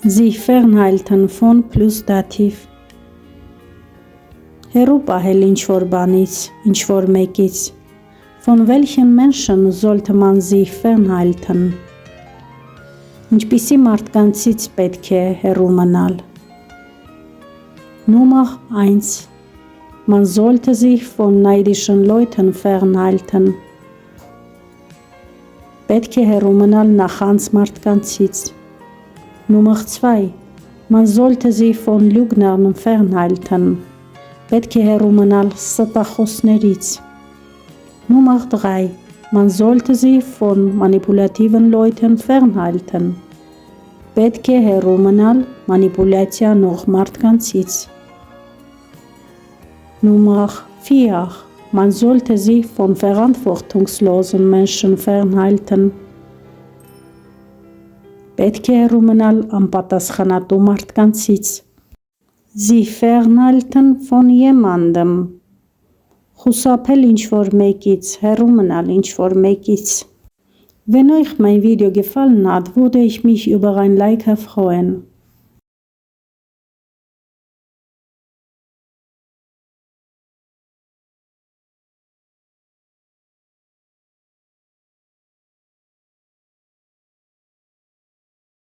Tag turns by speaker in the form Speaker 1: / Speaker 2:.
Speaker 1: Sich fernhalten von plus Dativ. Հեռու պահել ինչ-որ բանից, ինչ-որ մեկից. Von welchen Menschen sollte man sich fernhalten? Ինչպիսի մարդկանցից պետք է հեռու մնալ? Nummer 1. Man sollte sich von neidischen Leuten fernhalten. Պետք է հեռու մնալ նախանձ մարդկանցից. Nummer 2. Man sollte sich von Lügnern fernhalten. Պետք է հեռու մնալ ստախոսներից. Nummer 3. Man sollte sich von manipulativen Leuten fernhalten. Պետք է հեռու մնալ մանիպուլյացիա նող մարդկանցից. Nummer 4. Man sollte sich von verantwortungslosen Menschen fernhalten. Պետք է հեռու մնալ անպատասխանատու մարդկանցից. Sich fernhalten von jemandem. Խուսափել ինչ-որ մեկից, հեռու մնալ ինչ-որ մեկից. Wenn euch mein Video gefallen hat, würde ich mich über ein Like freuen.